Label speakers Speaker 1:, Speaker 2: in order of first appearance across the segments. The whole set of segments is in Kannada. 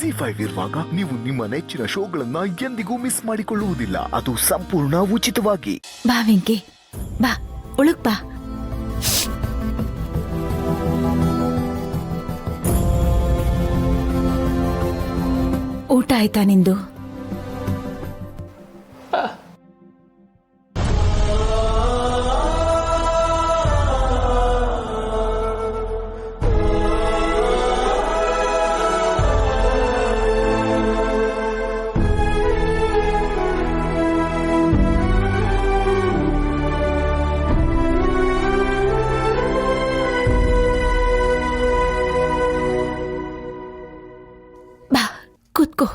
Speaker 1: ZEE5 ಇರುವಾಗ ನೀವು ನಿಮ್ಮ ನೆಚ್ಚಿನ ಶೋಗಳನ್ನ ಎಂದಿಗೂ ಮಿಸ್ ಮಾಡಿಕೊಳ್ಳುವುದಿಲ್ಲ. ಅದು ಸಂಪೂರ್ಣ ಉಚಿತವಾಗಿ.
Speaker 2: ಬಾ ವೆಂಕಿ, ಬಾ ಒಳಗ್ ಬಾ. ಊಟ ಆಯ್ತಾ ನಿಂದು? ಕೂತ್ಕೋ.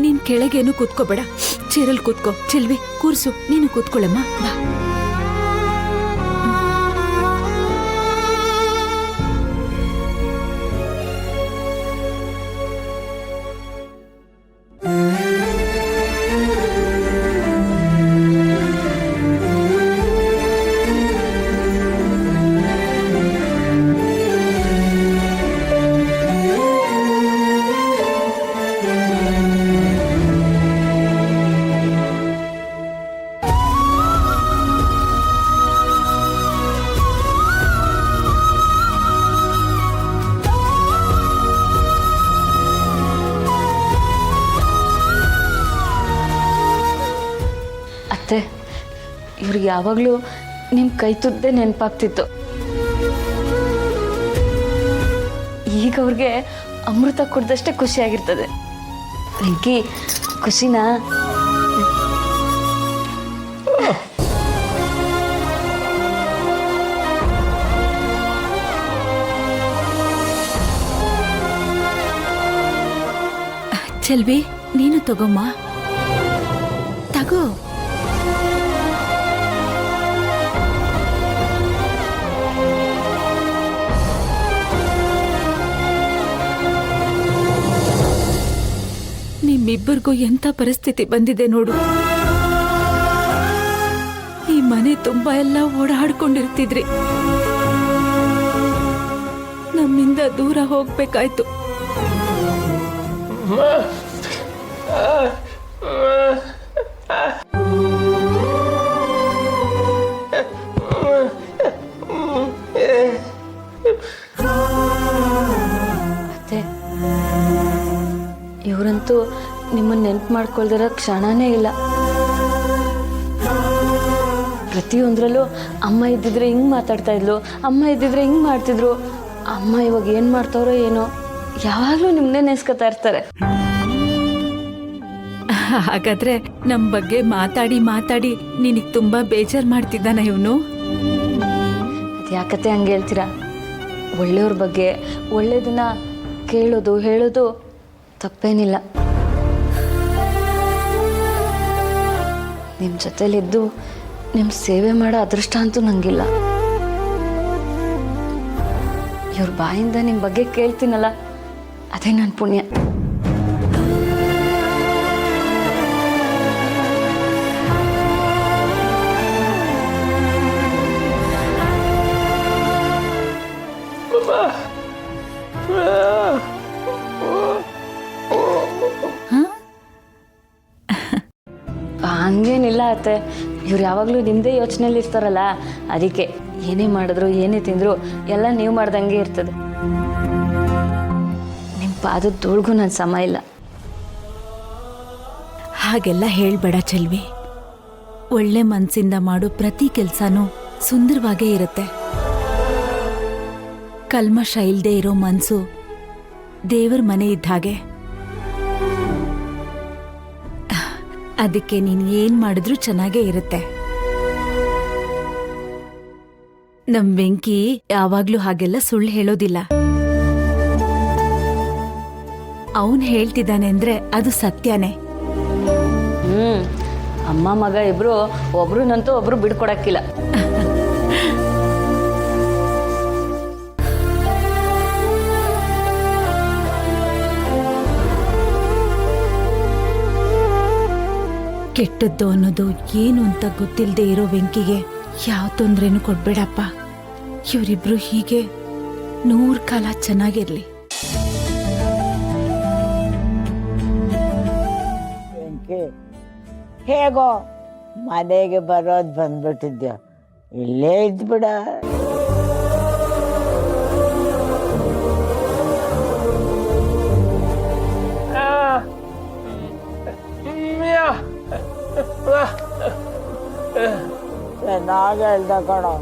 Speaker 2: ನೀನ್ ಕೆಳಗೇನು ಕೂತ್ಕೋಬೇಡ, ಚೇರಲ್ಲಿ ಕೂತ್ಕೋ. ಚೆಲ್ವಿ ಕೂರ್ಸು, ನೀನು ಕೂತ್ಕೊಳ್ಳಮ್ಮ. ಬಾ.
Speaker 3: ಇವ್ರಿಗೆ ಯಾವಾಗಲೂ ನಿಮ್ಮ ಕೈ ತುದ್ದೇ ನೆನಪಾಗ್ತಿತ್ತು. ಈಗ ಅವ್ರಿಗೆ ಅಮೃತ ಕುಡ್ದಷ್ಟೇ ಖುಷಿಯಾಗಿರ್ತದೆ. ವೆಂಕಿ, ಖುಷಿನಾ?
Speaker 2: ಚೆಲ್ವಿ, ನೀನು ತಗೊಮ್ಮ. ತಗೋ. ನಿಮ್ಮಿಬ್ಬರಿಗೂ ಎಂಥ ಪರಿಸ್ಥಿತಿ ಬಂದಿದೆ ನೋಡು. ಈ ಮನೆ ತುಂಬಾ ಎಲ್ಲ ಓಡಾಡ್ಕೊಂಡಿರ್ತಿದ್ರಿ, ನಮ್ಮಿಂದ ದೂರ ಹೋಗ್ಬೇಕಾಯ್ತು.
Speaker 3: ಇವರಂತೂ ನಿಮ್ಮನ್ನು ನೆನ್ಪು ಮಾಡ್ಕೊಳ್ದಿರೋ ಕ್ಷಣನೇ ಇಲ್ಲ. ಪ್ರತಿಯೊಂದರಲ್ಲೂ ಅಮ್ಮ ಇದ್ದಿದ್ರೆ ಹಿಂಗೆ ಮಾತಾಡ್ತಾ ಇದ್ಲು, ಅಮ್ಮ ಇದ್ದಿದ್ರೆ ಹಿಂಗೆ ಮಾಡ್ತಿದ್ರು. ಅಮ್ಮ ಇವಾಗ ಏನು ಮಾಡ್ತಾರೋ ಏನೋ, ಯಾವಾಗಲೂ ನಿಮ್ಮನ್ನೇ ನೆನೆಸ್ಕೊತಾ ಇರ್ತಾರೆ.
Speaker 2: ಹಾಗಾದ್ರೆ ನಮ್ಮ ಬಗ್ಗೆ ಮಾತಾಡಿ ಮಾತಾಡಿ ನಿನಗೆ ತುಂಬಾ ಬೇಜಾರು ಮಾಡ್ತಿದ್ದಾನ ಇವನು?
Speaker 3: ಅದು ಯಾಕತ್ತೆ ಹಂಗೆ ಹೇಳ್ತೀರಾ? ಒಳ್ಳೆಯವ್ರ ಬಗ್ಗೆ ಒಳ್ಳೆಯದನ್ನ ಕೇಳೋದು ಹೇಳೋದು ತಪ್ಪೇನಿಲ್ಲ. ನಿಮ್ಮ ಜೊತೆಲಿದ್ದು ನಿಮ್ಮ ಸೇವೆ ಮಾಡೋ ಅದೃಷ್ಟ ಅಂತೂ ನಂಗಿಲ್ಲ. ಇವ್ರ ಬಾಯಿಂದ ನಿಮ್ಮ ಬಗ್ಗೆ ಕೇಳ್ತೀನಲ್ಲ, ಅದೇ ನನ್ನ ಪುಣ್ಯ. ಹಂಗೇನಿಲ್ಲ ಅತ್ತೆ, ಇವ್ರು ಯಾವಾಗಲೂ ನಿಮ್ಮದೇ ಯೋಚನೆಯಲ್ಲಿ ಇರ್ತಾರಲ್ಲ, ಅದಕ್ಕೆ ಏನೇ ಮಾಡಿದ್ರು ಏನೇ ತಿಂದ್ರು ಎಲ್ಲ ನೀವು ಮಾಡ್ದಂಗೆ ಇರ್ತದೆ. ನಿಮ್ಮ ಪಾದದ ಧೂಳ್ಗೂ ನನ್ನ ಸಮ ಇಲ್ಲ.
Speaker 2: ಹಾಗೆಲ್ಲ ಹೇಳ್ಬೇಡ ಚೆಲ್ವಿ. ಒಳ್ಳೆ ಮನಸ್ಸಿಂದ ಮಾಡೋ ಪ್ರತಿ ಕೆಲಸನೂ ಸುಂದರವಾಗೇ ಇರುತ್ತೆ. ಕಲ್ಮಶ ಇಲ್ಲದೆ ಇರೋ ಮನಸ್ಸು ದೇವರ ಮನೆ ಇದ್ದ ಹಾಗೆ. ಅದಕ್ಕೆ ನೀನು ಏನ್ ಮಾಡಿದ್ರೂ ಚೆನ್ನಾಗೇ ಇರುತ್ತೆ. ನಮ್ ವೆಂಕಿ ಯಾವಾಗ್ಲೂ ಹಾಗೆಲ್ಲ ಸುಳ್ಳು ಹೇಳೋದಿಲ್ಲ. ಅವನ್ ಹೇಳ್ತಿದ್ದಾನೆ ಅಂದ್ರೆ ಅದು ಸತ್ಯನೇ.
Speaker 3: ಅಮ್ಮ ಮಗ ಇಬ್ರು ಒಬ್ರನ್ನಂತೂ ಒಬ್ರು ಬಿಡ್ಕೊಡಕ್ಕಿಲ್ಲ.
Speaker 2: ಕೆಟ್ಟದ್ದು ಅನ್ನೋದು ಏನು ಅಂತ ಗೊತ್ತಿಲ್ಲದೆ ಇರೋ ವೆಂಕಿಗೆ ಯಾವ ತೊಂದ್ರೆನೂ ಕೊಡ್ಬೇಡಪ್ಪ. ಇವರಿಬ್ರು ಹೀಗೆ 100 ಕಾಲ ಚೆನ್ನಾಗಿರ್ಲಿ.
Speaker 4: ಹಾಕಿ ಹೇಗೋ ಮನೆಗೆ ಬರೋದು ಬಂದ್ಬಿಟ್ಟಿದ್ಯೋ, ಇಲ್ಲೇ ಇದ್ಬಿಡ. ಚೆನ್ನಾಗಿ ಹೇಳ್ದ ಕಣೋ.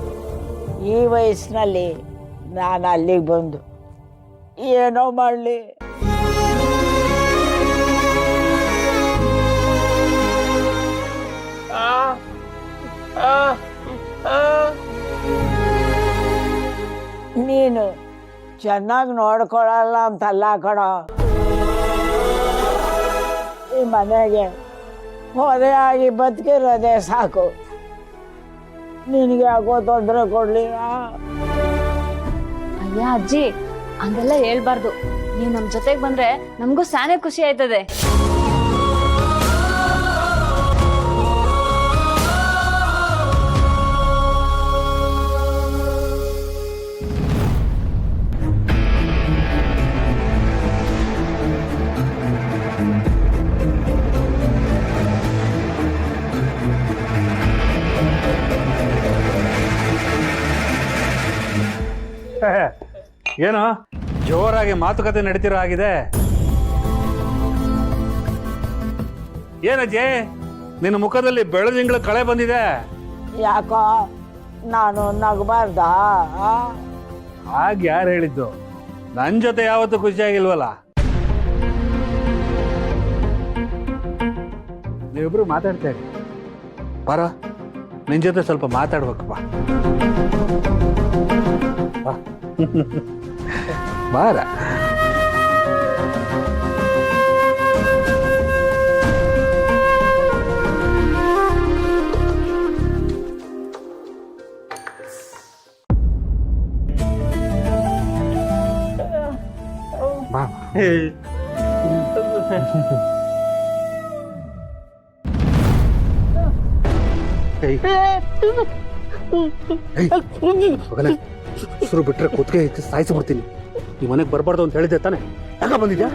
Speaker 4: ಈ ವಯಸ್ಸಿನಲ್ಲಿ ನಾನು ಅಲ್ಲಿಗೆ ಬಂದು ಏನೋ ಮಾಡಲಿ. ನೀನು ಚೆನ್ನಾಗಿ ನೋಡ್ಕೊಳಲ್ಲ ಅಂತಲ್ಲ ಕಣೋ, ಈ ಮನೆಗೆ ಹೊರೆಯಾಗಿ ಬದುಕಿರೋದೇ ಸಾಕು. ನಿನಗೆ ಯಾಕೋ ತೊಂದರೆ ಕೊಡ್ಲಿ?
Speaker 3: ಅಯ್ಯ ಅಜ್ಜಿ, ಹಂಗೆಲ್ಲ ಹೇಳ್ಬಾರ್ದು. ನೀವು ನಮ್ಮ ಜೊತೆಗೆ ಬಂದ್ರೆ ನಮಗೂ ಸಾನೇ ಖುಷಿ ಆಯ್ತದೆ.
Speaker 5: ಏನೋ ಜೋರಾಗಿ ಮಾತುಕತೆ ನಡೀತಿರೋ ಆಗಿದೆ. ಏನಜ್ಜಿ, ನಿನ್ನ ಮುಖದಲ್ಲಿ ಬೆಳದಿಂಗಳ ಕಳೆ ಬಂದಿದೆ.
Speaker 4: ಯಾಕೋ ನಾನು ನಗಬಾರ್ದಾ?
Speaker 5: ಹಾಗೆ ಯಾರು ಹೇಳಿದ್ದು? ನನ್ನ ಜೊತೆ ಯಾವತ್ತೂ ಖುಷಿಯಾಗಿಲ್ವಲ್ಲ. ನೀವಿಬ್ರು ಮಾತಾಡ್ತಾ ಇರಿ. ಬರ, ನಿನ್ ಜೊತೆ ಸ್ವಲ್ಪ ಮಾತಾಡ್ಬೇಕಪ್ಪ. ಬಾರ. ಬಾ. ಶುರು ಬಿಟ್ರೆ ಕುತ್ತಿಗೆ ಸಾಯಿಸ್ಬಿಡ್ತೀನಿ. ಈ ಮನೆಗೆ ಬರಬಾರ್ದು ಅಂತ ಹೇಳಿದ್ದೆ ತಾನೆ? ಯಾಕ ಬಂದಿದ್ಯಾ?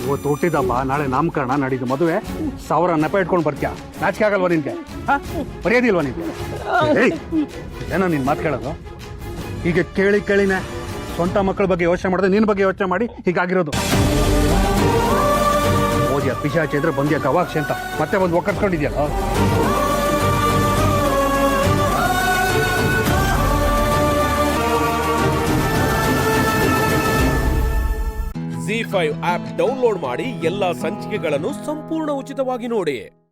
Speaker 5: ಇವತ್ತು ಹುಟ್ಟಿದಬ್ಬ, ನಾಳೆ ನಾಮಕರಣ, ನಾಡಿದ್ದು ಮದುವೆ, 1000 ನೆಪ ಇಟ್ಕೊಂಡು ಬರ್ತೀಯ. ನಾಚಿಕೆ ಆಗಲ್ವಾ ನಿನ್ಗೆ? ಮರ್ಯಾದಿಲ್ವಾ ನಿನ್ಗೆ? ಏನೋ ನಿನ್ ಮಾತು ಕೇಳೋದು? ಹೀಗೆ ಕೇಳಿ ಕೇಳಿನೇ ಸ್ವಂತ ಮಕ್ಕಳ ಬಗ್ಗೆ ಯೋಚನೆ ಮಾಡಿದ್ರೆ ನಿನ್ನ ಬಗ್ಗೆ ಯೋಚನೆ ಮಾಡಿ ಹೀಗಾಗಿರೋದು. ಓದಿಯ ಪಿಶಾಚಿ ಇದ್ರೆ ಬಂದ್ಯಾ ಗವಾಕ್ಷಿ ಅಂತ ಮತ್ತೆ ಬಂದು ಒಕ್ಕರ್ಸ್ಕೊಂಡಿದ್ಯಲ್ಲ.
Speaker 6: ZEE5 ಆಪ್ ಡೌನ್ಲೋಡ್ ಮಾಡಿ ಎಲ್ಲಾ ಸಂಚಿಕೆಗಳನ್ನು ಸಂಪೂರ್ಣ ಉಚಿತವಾಗಿ ನೋಡಿ.